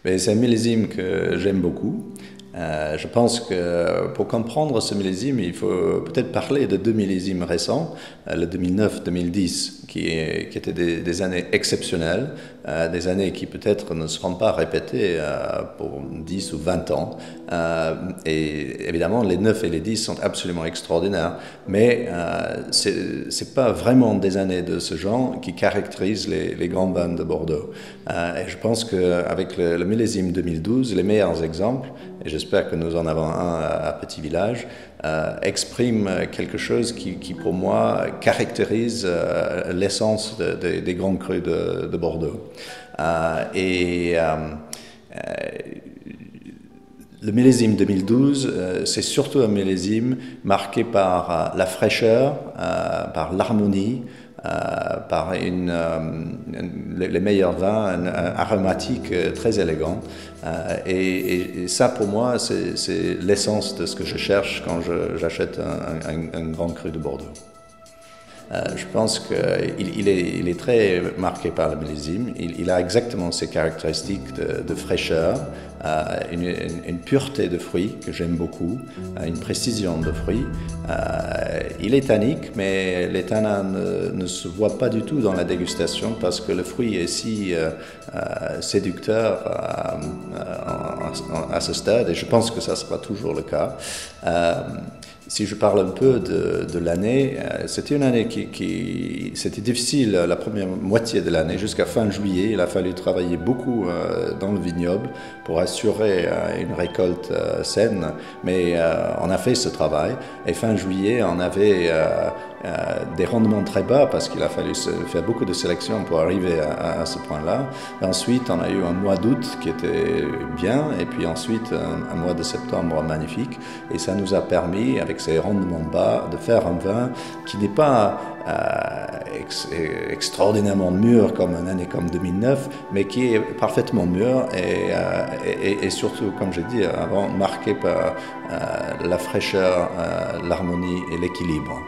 Mais c'est un millésime que j'aime beaucoup. Je pense que pour comprendre ce millésime, il faut peut-être parler de deux millésimes récents, le 2009-2010, qui étaient des années exceptionnelles, des années qui peut-être ne seront pas répétées pour 10 ou 20 ans. Et évidemment, les 9 et les 10 sont absolument extraordinaires, mais c'est pas vraiment des années de ce genre qui caractérisent les grands vins de Bordeaux. Et je pense qu'avec le millésime 2012, les meilleurs exemples, et j'espère que nous en avons un à Petit Village, exprime quelque chose qui pour moi caractérise l'essence des grands crus de Bordeaux. Le millésime 2012, c'est surtout un millésime marqué par la fraîcheur, par l'harmonie, par les meilleurs vins aromatiques très élégants. Et ça, pour moi, c'est l'essence de ce que je cherche quand j'achète un grand cru de Bordeaux. Je pense qu'il est très marqué par le millésime. Il a exactement ces caractéristiques de fraîcheur, une pureté de fruits que j'aime beaucoup, une précision de fruits. Il est tannique, mais les tanins ne se voient pas du tout dans la dégustation parce que le fruit est si séducteur à ce stade, et je pense que ça sera toujours le cas. Si je parle un peu de l'année, c'était une année c'était difficile la première moitié de l'année, jusqu'à fin juillet. Il a fallu travailler beaucoup dans le vignoble pour assurer une récolte saine, mais on a fait ce travail. Et fin juillet, on avait des rendements très bas parce qu'il a fallu faire beaucoup de sélection pour arriver à ce point-là. Ensuite, on a eu un mois d'août qui était bien, et puis ensuite un mois de septembre magnifique. Et ça nous a permis, avec ces rendements bas, de faire un vin qui n'est pas extraordinairement mûr comme une année comme 2009, mais qui est parfaitement mûr et surtout, comme j'ai dit avant, marqué par la fraîcheur, l'harmonie et l'équilibre.